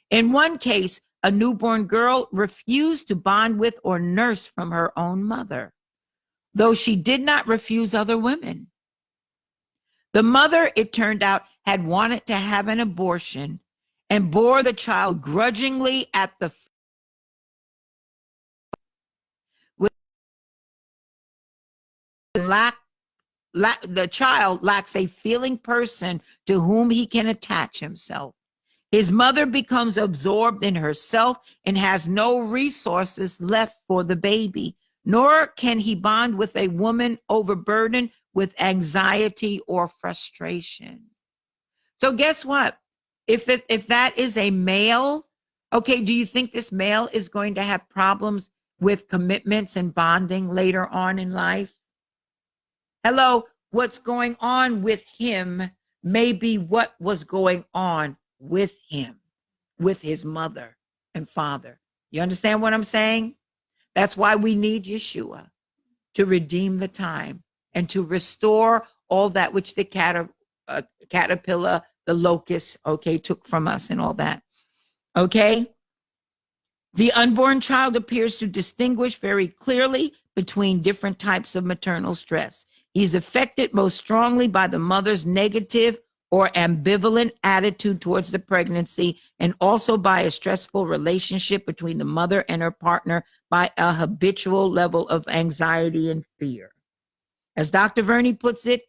In one case, a newborn girl refused to bond with or nurse from her own mother, though she did not refuse other women. The mother, it turned out, had wanted to have an abortion and bore the child grudgingly at the the child lacks a feeling person to whom he can attach himself. His mother becomes absorbed in herself and has no resources left for the baby, nor can he bond with a woman overburdened with anxiety or frustration. So guess what? If that is a male, okay, do you think this male is going to have problems with commitments and bonding later on in life? Hello, what's going on with him may be what was going on with him, with his mother and father. You understand what I'm saying? That's why we need Yeshua to redeem the time and to restore all that which the caterpillar, the locust, okay, took from us and all that. Okay? The unborn child appears to distinguish very clearly between different types of maternal stress. He's affected most strongly by the mother's negative or ambivalent attitude towards the pregnancy, and also by a stressful relationship between the mother and her partner, by a habitual level of anxiety and fear. As Dr. Verney puts it,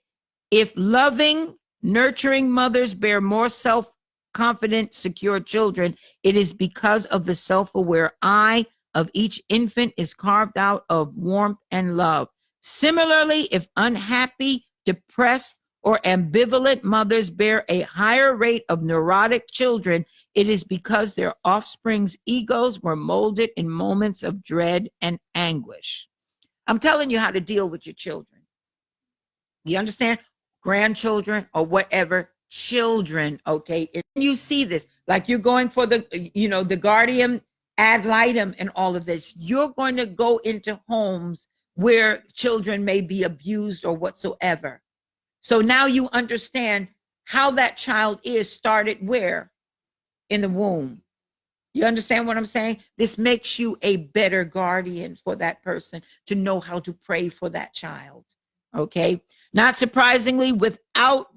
if loving, nurturing mothers bear more self-confident, secure children, it is because of the self-aware I of each infant is carved out of warmth and love. Similarly, if unhappy, depressed, or ambivalent mothers bear a higher rate of neurotic children, it is because their offspring's egos were molded in moments of dread and anguish. I'm telling you how to deal with your children. You understand? Grandchildren or whatever, children, okay? And you see this, like you're going for the guardian ad litem and all of this. You're going to go into homes where children may be abused or whatsoever. So now you understand how that child is started where? In the womb. You understand what I'm saying? This makes you a better guardian for that person to know how to pray for that child. Okay? Not surprisingly, without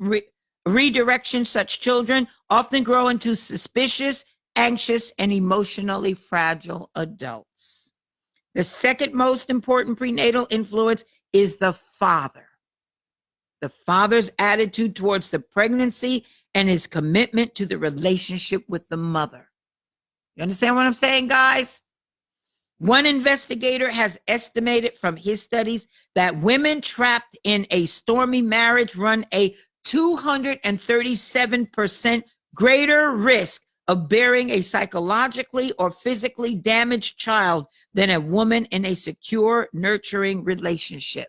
redirection, such children often grow into suspicious, anxious, and emotionally fragile adults. The second most important prenatal influence is the father. The father's attitude towards the pregnancy and his commitment to the relationship with the mother. You understand what I'm saying, guys? One investigator has estimated from his studies that women trapped in a stormy marriage run a 237% greater risk of bearing a psychologically or physically damaged child than a woman in a secure, nurturing relationship,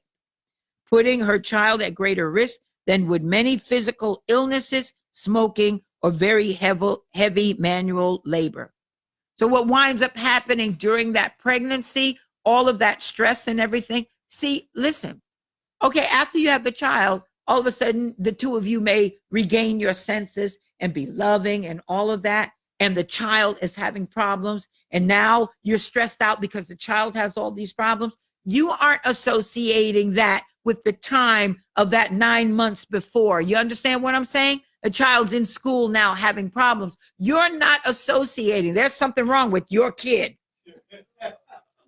putting her child at greater risk than would many physical illnesses, smoking, or very heavy manual labor. So what winds up happening during that pregnancy, all of that stress and everything, see, listen, okay, after you have the child, all of a sudden the two of you may regain your senses and be loving and all of that, and the child is having problems, and now you're stressed out because the child has all these problems. You aren't associating that with the time of that 9 months before. You understand what I'm saying? A child's in school now having problems. You're not associating. There's something wrong with your kid.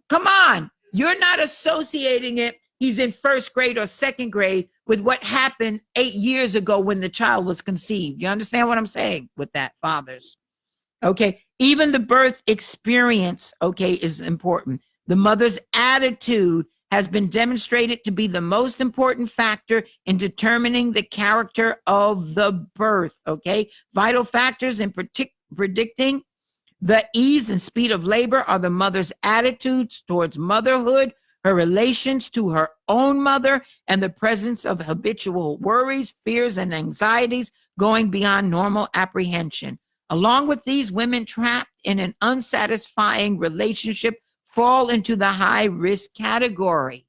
Come on. You're not associating it. He's in first grade or second grade with what happened 8 years ago when the child was conceived. You understand what I'm saying with that, fathers? Okay. Even the birth experience, okay, is important. The mother's attitude has been demonstrated to be the most important factor in determining the character of the birth, okay? Vital factors in predicting the ease and speed of labor are the mother's attitudes towards motherhood, her relations to her own mother, and the presence of habitual worries, fears, and anxieties going beyond normal apprehension. Along with these, women trapped in an unsatisfying relationship fall into the high-risk category.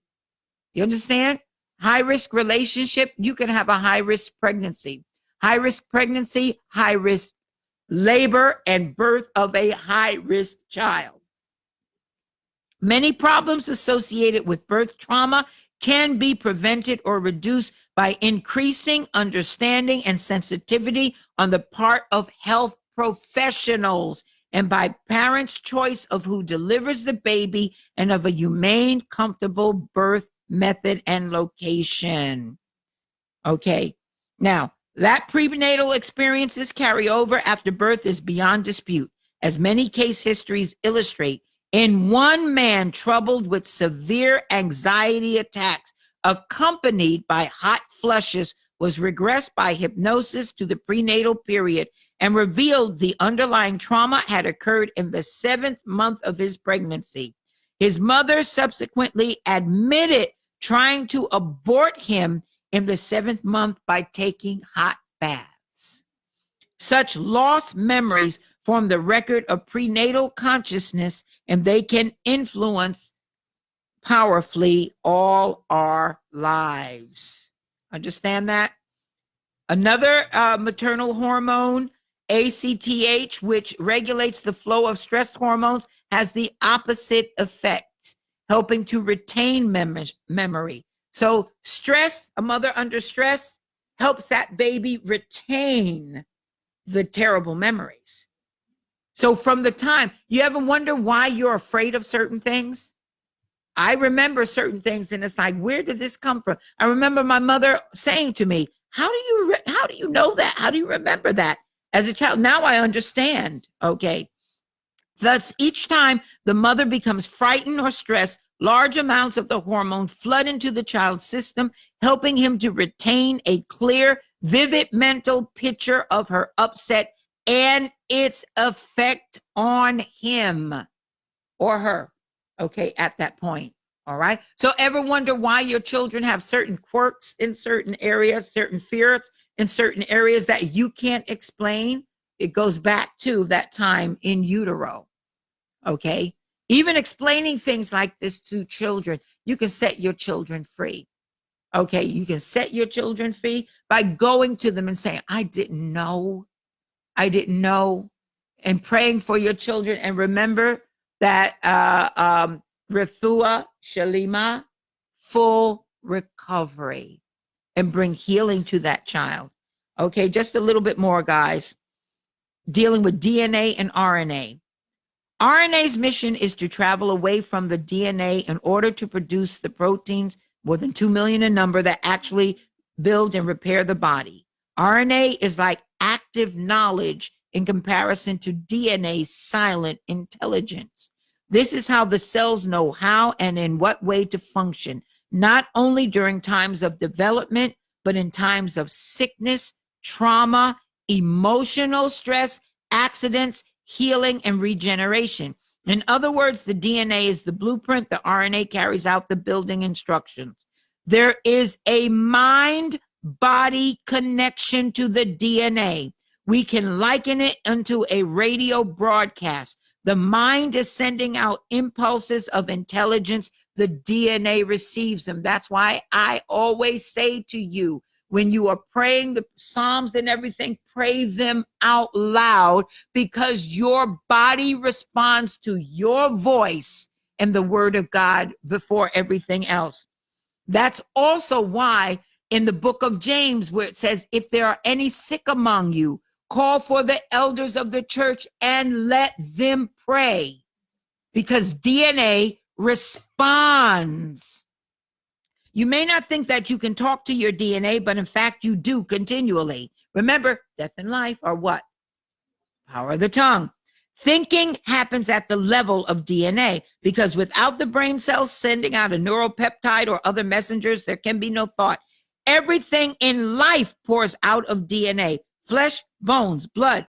You understand? High-risk relationship, you can have a high-risk pregnancy. High-risk pregnancy, high-risk labor, and birth of a high-risk child. Many problems associated with birth trauma can be prevented or reduced by increasing understanding and sensitivity on the part of health professionals and by parents' choice of who delivers the baby and of a humane, comfortable birth method and location. Okay. Now, that prenatal experiences carry over after birth is beyond dispute, as many case histories illustrate. In one man troubled with severe anxiety attacks, accompanied by hot flushes, was regressed by hypnosis to the prenatal period and revealed the underlying trauma had occurred in the 7th month of his pregnancy. His mother subsequently admitted trying to abort him in the 7th month by taking hot baths. Such lost memories form the record of prenatal consciousness, and they can influence powerfully all our lives. Understand that? Another maternal hormone, ACTH, which regulates the flow of stress hormones, has the opposite effect, helping to retain memory. So stress, a mother under stress, helps that baby retain the terrible memories. So from the time, you ever wonder why you're afraid of certain things? I remember certain things, and it's like, where did this come from? I remember my mother saying to me, how do you know that? How do you remember that? As a child, now I understand, okay? Thus, each time the mother becomes frightened or stressed, large amounts of the hormone flood into the child's system, helping him to retain a clear, vivid mental picture of her upset and its effect on him or her, okay, at that point. All right. So ever wonder why your children have certain quirks in certain areas, certain fears in certain areas that you can't explain? It goes back to that time in utero. Okay. Even explaining things like this to children, you can set your children free. Okay. You can set your children free by going to them and saying, I didn't know, and praying for your children. And remember that Refuah Shalima, full recovery, and bring healing to that child. Okay, just a little bit more, guys. Dealing with DNA and RNA. RNA's mission is to travel away from the DNA in order to produce the proteins, more than 2 million in number, that actually build and repair the body. RNA is like active knowledge in comparison to DNA's silent intelligence. This is how the cells know how and in what way to function, not only during times of development, but in times of sickness, trauma, emotional stress, accidents, healing, and regeneration. In other words, the DNA is the blueprint, the RNA carries out the building instructions. There is a mind-body connection to the DNA. We can liken it unto a radio broadcast. The mind is sending out impulses of intelligence. The DNA receives them. That's why I always say to you, when you are praying the Psalms and everything, pray them out loud, because your body responds to your voice and the word of God before everything else. That's also why in the book of James, where it says, if there are any sick among you, call for the elders of the church and let them pray, because DNA responds. You may not think that you can talk to your DNA, but in fact you do continually. Remember, death and life are what? Power of the tongue. Thinking happens at the level of DNA, because without the brain cells sending out a neuropeptide or other messengers, there can be no thought. Everything in life pours out of DNA. Flesh, bones, blood,